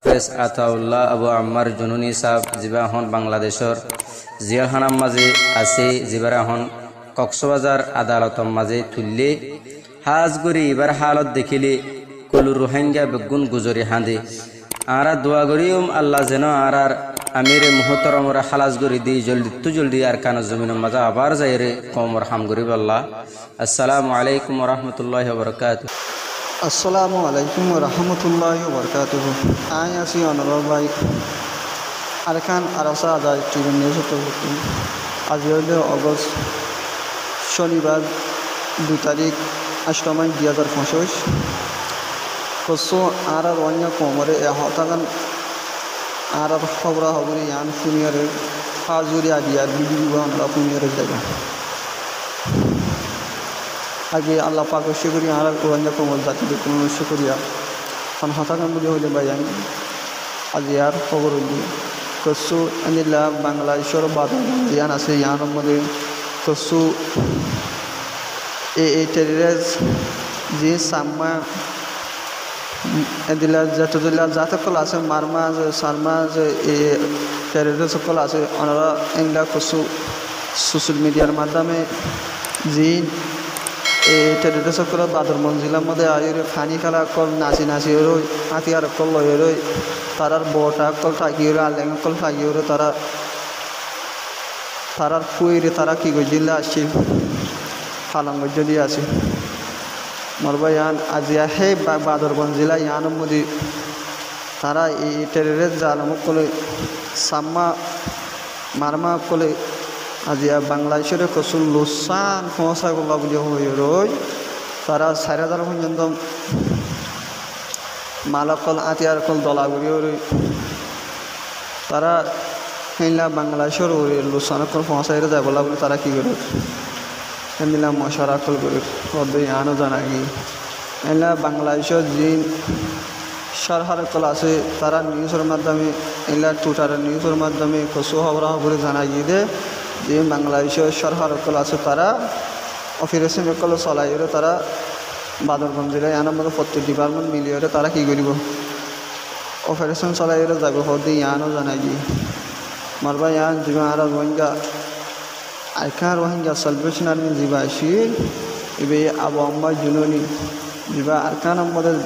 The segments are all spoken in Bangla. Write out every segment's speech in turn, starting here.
হাফেজ আতাউল্লাহ আবু আম্মার জুনুনি সাহেব যিবা এখন বাংলাদেশর জিয়াখানার মাঝে আছে, যিবাৰ এখন কক্সবাজার আদালতর মাঝে তুললে হাজ করি এবার হালত দেখিলে কলু রোহিঙ্গা বেগুন গুজরি হাঁদে আরা দোয়া করিম আল্লাহ যেন আর আমিরে মুহতরমরা খালাস করি দিই জলদি আর কান জমিনের মাঝে আবার যাই রে কমর হাম করিব আল্লাহ। আসসালামু আলাইকুম রহমতুল্লাহ বরকাত। আসসালামু আলাইকুম রহমতুল্লাহি বরকাতুহ। আই আছি অনুরোধ ভাই আরকান আরাসা আদায় চিরনিয়ত আজ হইল অগস্ট শনিবার 2 তারিখ 8 মাস 2025 কসো আর অন্য কোমরে হতাগান আর খবর খবরে ইয়ান ফুনিয়ারে হাজুরি আদিয়ার বিবিবা আমরা ফুনিয়ারে জায়গা আগে আল্লাহ পাকের শুকরিয়া আর কোরআনের কোমল জাতিদের কোনো শুকরিয়া কারণ হতাকান বলে হইলে ভাইয়ান আজ আর খবর হইলি কসু আনিলা বাংলাদেশের বাদল ইয়ান আছে ইয়ানের মধ্যে কসু এই টেরিস যে সাম্মা এদিলা যতদিলা জাতকল আছে মারমা সালমা এই টেরিস সকল আছে ওনারা এগুলা কসু সোশ্যাল মিডিয়ার মাধ্যমে যে এই টেরিস সকল বাদর মঞ্জিলার মধ্যে আইর ফানি খেলা কল নাচি রই হাতিয়ার কল লয়ে রই তারার বটা কল থাকিও আলেং কল থাকিও তারার ফুইরে তারা কি গজিলা আসছিল ফালাঙ্গ যদি আছে মরবা ইয়ান আজিয়া হে বাদরবন জেলা ইয়ানের মধ্যে তারা এই টেরিস জালমক কলে সাম্মা মারমা কলে আজিয়া বাংলাদেশের কসুল লোসান সমস্যা করবা বলে হয়ে রই তারা 4000 পর্যন্ত মালকল আতিয়ার কল দলাগুড়িও রই তারা সেইলা বাংলাদেশের ওই লোসানকল সমস্যা যায় বলা বলে তারা কী করে এমিলা মশারা কল করে কবে আনো জানা কি এলা বাংলাদেশের যে সরকার কল আছে তারা নিউজের মাধ্যমে এলা টুইটারের নিউজের মাধ্যমে কসু খবর খবরে জানা গিয়ে দে যে বাংলাদেশের সরকার কল আছে তারা অপারেশন কল চলাই তারা বাদরগঞ্জ জেলায় আনার মতো প্রত্যেক ডিপার্টমেন্ট মিলিয়ে তারা কী করিব অপারেশন চলাই যাব হতে ইয়ানও জানাই গিয়ে মারবা ইয়ান জীবন আর রোহিঙ্গা আইখান রোহিঙ্গা সালভেশন আর্মি জীবা আসিল এবে আবু আম্মার জুনুনি জীবা আরকান আমাদের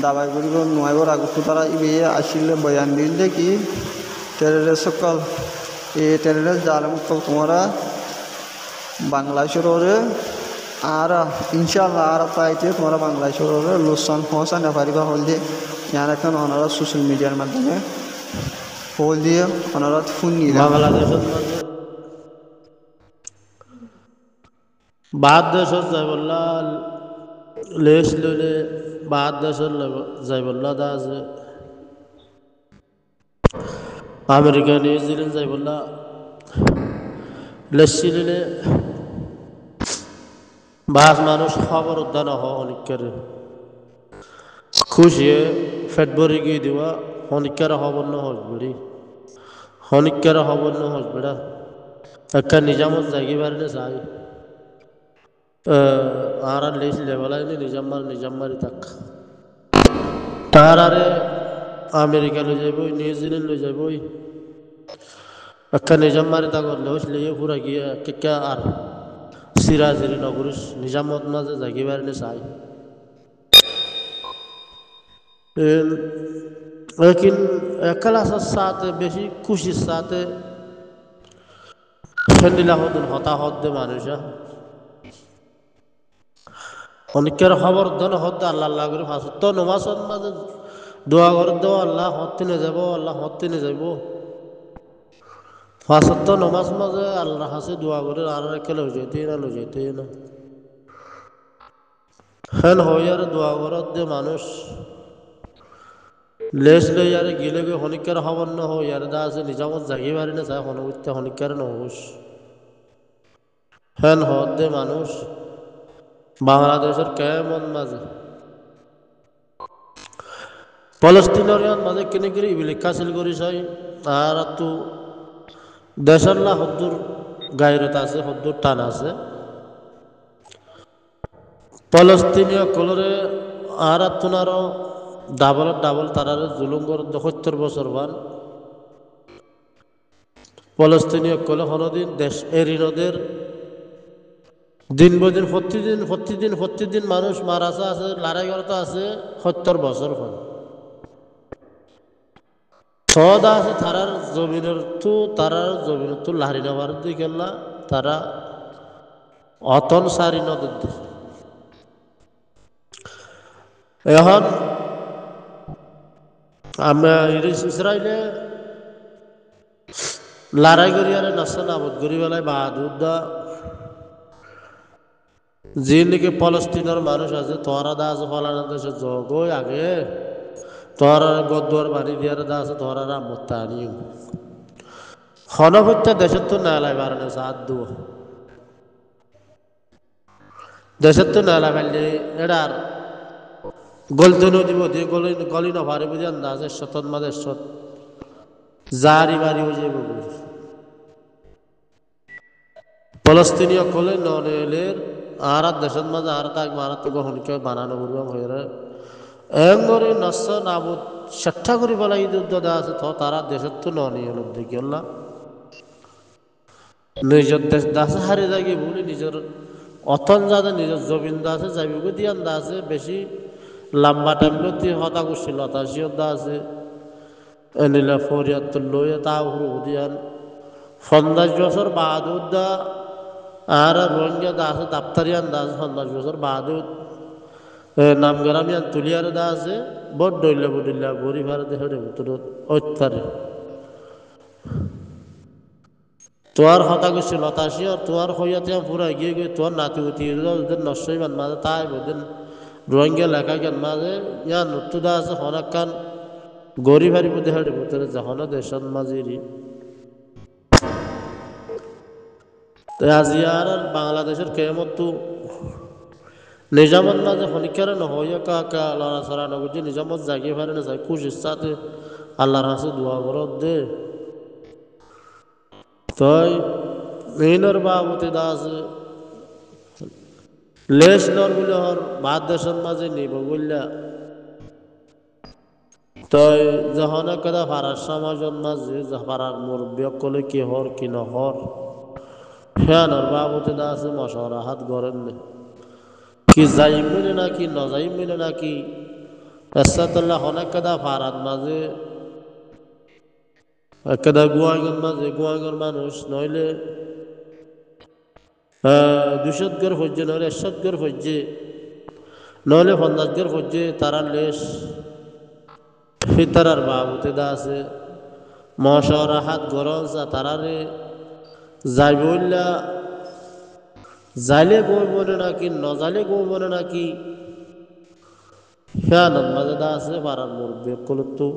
দাবাই করিব নোয়াইবর আগত তারা ইবে আসিলে বয়ান দিল যে কি টেরিস সকল এই টেরিস জালমকল তোমরা বাংলাদেশের ওরে আর ইনশাআল্লাহ আর তাইতে তোমরা বাংলাদেশের ওরে লোকসান পৌঁছা না পারিবা হল যে ইয়ার এখন ওনারা সোশ্যাল মিডিয়ার মাধ্যমে হল দিয়ে ওনারা ফোন নিয়ে বাংলাদেশের বাদ দেশত যাই বললা লেস লইলে বাদ দেশত যাই বললা দা আছে আমেরিকা নিউজিল্যান্ড যাই বললা লেসি লইলে বাস মানুষ খবর উদ্যান অনেকের খুশি ফেব্রুয়ারি গিয়ে দিবা অনেকের খবর ন হসবেড়ি অনেকের খবর ন হসবেড়া একটা নিজামত জায়গি বাড়িলে চাই আর লেস লেবেলাই নিজাম্মারি থাক তার আরে আমেরিকা লই যাইব নিউজিল্যান্ড লই যাইব একটা নিজাম্মারি থাকর লেস লিয়ে পুরা গিয়ে কেকা আর সিরাজিরি নগরিস নিজামত মাঝে জাগি বাড়িলে চাই লেকিন একালাসের সাথে বেশি খুশির সাথে ফেন্ডিলা হতেন হতাহত দে মানুষা অনেকের খবর দেন হতে আল্লাহ করে ফাঁসত নমাজের মাঝে দোয়া করে দেও আল্লাহ হতে নিয়ে যাব আল্লাহ হতে নিয়ে যাব ফাঁসত নমাজ মাঝে আল্লাহ হাসে দোয়া করে আর একেলে লই যেতে না হেন হইয়ার দোয়া করার দে মানুষ লেস লই আর গিলে গিয়ে হনিকের খবর ন হইয়ার দা আছে নিজামত জাগি পারি না চাই হনুতে হনিকের নহস হেন হত দে মানুষ বাংলাদেশের কেমন মাঝে ফলস্তিনের মাঝে কিনে কিনে ইবিলিকা সিল করি চাই আর তো দেশের না হদ্দুর গায়রত আছে হদ্দুর টান আছে ফলস্তিনীয় কলরে আর তোনারও ডাবল তারারে জুলুম করে 70 বছর বান ফলস্তিনীয় কলে হনদিন দেশ এরিনদের দিন বদিন প্রতিদিন মানুষ মারাসা আছে লড়াই করতে আছে 70 বছর পর সদা আছে তারার জমিনের তু লাহারি নেবার দিকে তারা অতন সারি নদের দিকে এখন আমরা ইসরায়েলে লড়াই করি আর নাস্তা নাবদ করি বেলায় বাহাদুরদা যে নাকি ফলস্তিনের মানুষ আছে তোরা দা আছে ফলানা দেশে জগই আগে তোর গদ্দুয়ার বাড়ি দিয়ে দা আছে তোরা রামতা আনি হনভত্যা দেশের তো নালাই বাড়ানো সাত দু দেশের তো নালা ফেললে এটার গলতে নদী দিয়ে গলি না ভারে বুঝে আন্দাজ শতন মাদের শত জারি বাড়ি হয়ে যাবে ফলস্তিনীয় কলে নলের আর দেশের মাঝে আর তাক মারাত্ম গ্রহণকে বানানো করবাম হয়ে এঙ্গরে নষ্ট নাবুদ চেষ্টা করি বলা এই যুদ্ধ দেওয়া আছে তো তারা দেশের তো ননি হল দেখি নিজের দেশ দাসে হারিয়ে যাই বলে নিজের অথন যাতে নিজের জমিন দাসে যাইবে দিয়ে দা আছে বেশি লম্বা টাইম দিয়ে হতা করছিল হতাশিও দা আছে এনিলা ফরিয়াদ লইয়ে তা দিয়ান 50 বছর বাহাদুর দা আর রোহিঙ্গা দা আছে দাপ্তারিয়ান দা আছে 50 বছর বাহাদুর নামগ্রামিয়ান তুলিয়ার দা আছে বড় বডিল্লা গরিব আর দেহের ভিতর অত্যারে তোর হতা করছিল হতাশি আর তোর হইয়াতে পুরা গিয়ে গিয়ে তোর নাতি উতি নষ্টই মান মাঝে তাই বদিন রোহিঙ্গা লেখা জ্ঞান মাঝে ইয়া নতুদা আছে হনাকান গরিব হারিব দেহের ভিতরে যখন দেশের মাঝেরই আজি আর বাংলাদেশের কেমত নিজামত মাঝে হনিকারে নহইয়া কাকা লড়াছড়া নগর যে নিজামত জাগিয়ে পারে না যায় খুশির সাথে আল্লাহর হাসে দোয়া করত দে তাই মেইনর বাবুতে দা আছে লেশ নর বলে হর ভাত দেশের মাঝে নিব বললা তাই যখন একটা পাড়ার সমাজের মাঝে পাড়ার মুরব্বী কলে কি হর কি নহর হ্যাঁ বাবুতে দা আছে মশারা হাত গড়েন কি যাই মিলে নাকি নজাই মিলে নাকি এসাদুল্লাহ অনেক কাদা ফারাত মাঝে একটা গুয়াগর মানুষ নইলে 200 গর ফজ্জে নইলে 100 গর ফজ্জে নইলে 50 গর ফজ্জে তারা লেশ ফিতারার বাবুতে দা আছে মশারা হাত গরম তারারে যাই বললা জালে গো বলে নাকি নজালে গো বলে নাকি হ্যাঁ মাঝে দা আছে পাড়ার মুরব্বী তো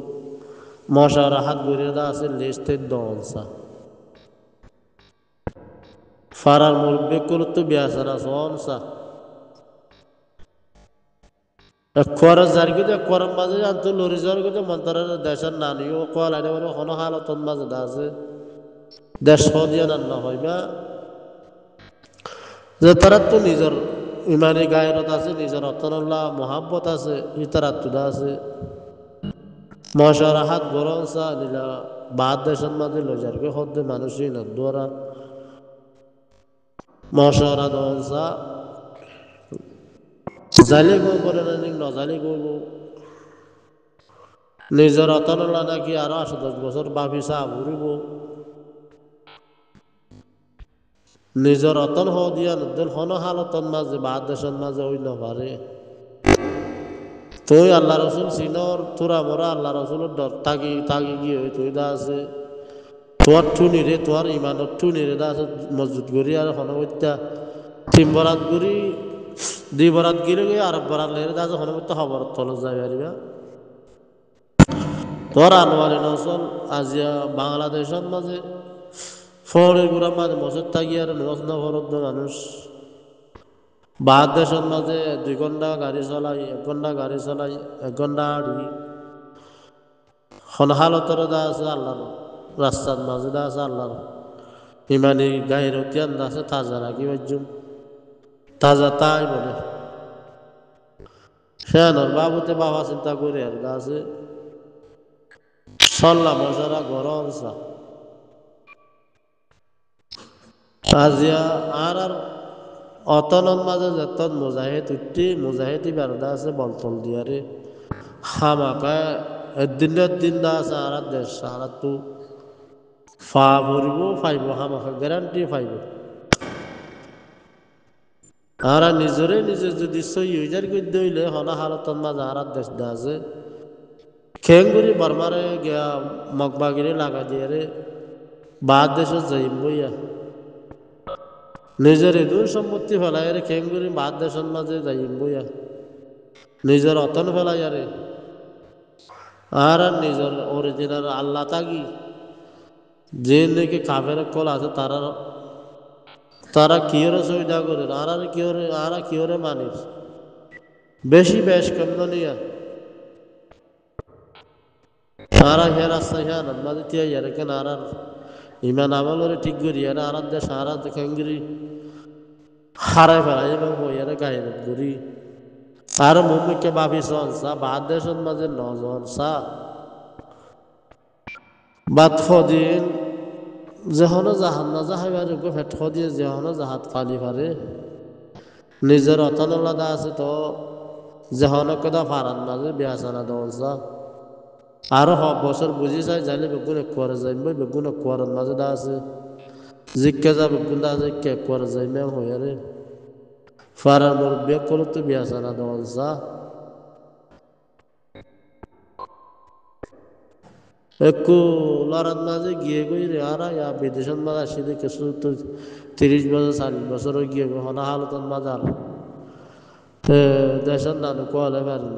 মশার হাত ঘুরে দা আছে লেস্টের দনসা পাড়ার মুরব্বী তো বেসারা সনসা খরচ জারগিতে করম মাঝে আনতো লরি জারগিতে মন্ত্রের দেশের নানিও কল আইনে বলে হন হালতন মাঝে দা আছে দেশ সদিয়া না হইবা যে তারা তো নিজের ইমানি গায়রত আছে নিজের অতনল্লাহ মহাব্বত আছে ইতার আত্মদা আছে মশার হাত গরম চা নিলা বাদ দেশের মাঝে লজারকে হদ্দে মানুষই নদুয়ারা মশারা দন চা জালে গো বলে না নজালে গো নিজের অতনল্লাহ নাকি আরো 8-10 বছর বাপি চা ঘুরিব নিজের অতন হও দিয়া নদল হন হালতন মাঝে বাদ দেশের মাঝে ওই নভারে তুই আল্লাহ রসুল সিনর তোরা মরা আল্লাহ রসুলের ডর তাগি গিয়ে হই তুই দা আছে তোর ঠুনি রে তোর ইমানের ঠুনি রে দা আছে মজবুত করি আর হনবত্যা 3 বরাত করি 2 বরাত গিরে গিয়ে আর বরাত লেরে দা আছে হনবত্যা খবর তলে যাই পারিবা তোর আনোয়ারি নসল আজিয়া বাংলাদেশের মাঝে ফরের গুড়া মাঝে মসজিদ থাকি আর নজ না ফরত মানুষ বাদ দেশের মাঝে 2 ঘন্টা গাড়ি চলাই 1 ঘন্টা গাড়ি চলাই 1 ঘন্টা আড়ি হনহালতর দা আছে আল্লাহর রাস্তার মাঝে দা আছে আল্লাহর ইমানি গায়ের তিয়ান দা আছে তাজা রাখি বাজুম তাজা তাই বলে সেয়ানোর বাবুতে বাবা চিন্তা করে আর আছে সল্লা মশারা গরম সা আজিয়া আর অতনের মাঝে যেতন মুজাহিদ উঠতি মুজাহিদি বেরদা আছে বলতল দিয়ারে হামাকা দিনের দিন দা আছে আর দেশ আর তো ফা ভরিব ফাইব হামাকা গ্যারান্টি ফাইব আর নিজরে নিজে যদি সই হইজার গদ্য হইলে হনা হালতন মাঝে আর দেশ দা আছে খেঙ্গুরি বর্মারে গিয়া মগবাগিরে লাগা দিয়ে রে বাদ দেশে যাইম বইয়া নিজের এদুর সম্পত্তি ফেলাই রে খেঙ্গুরি বাদ দেশের মাঝে যাইম বইয়া নিজের অতন ফেলাই আরে আর নিজের অরিজিনাল আল্লাহ তাগি যে নাকি কাফের কল আছে তারা তারা কিয়রে সুবিধা করে আর কিয়রে মানিস বেশি বেশ কেমন নিয়া সারা হে রাস্তা হে নমাজ তিয়া ইয়ারে কেন আর ইমান আমলরে ঠিক করি আর আর দেশ আর খেঙ্গুরি হারাই ফেলাই এবং বইয়ারে গায়ে করি আর মুম্মিকে বাপি সনসা বাদ দেশের মাঝে নজনসা বাদ ফদিন যেহনো জাহান না যাহাইবার ফেট দিয়ে যেহনো জাহাত ফালি পারে নিজের অতনলাদা আছে তো যেহনো কদা ফারান মাঝে বিয়াসানা দলসা আরো বছর বুঝি চাই যাইলে বেগুন করে যাইম বেগুন করার মাঝে দা আছে জিজ্ঞা যা বেগুন দা আছে কে করে যাইমে হইয়ারে ফারার মুরব্বিয়া করো তো বিয়াসানা দলসা একটু লড়ার মাঝে গিয়ে গই রে আর বিদেশের মাঝে আসি দেখে তো 30 বছর 40 বছর গিয়ে হনা হালতন মাঝার দেশের নানু কোয়ালে পারেন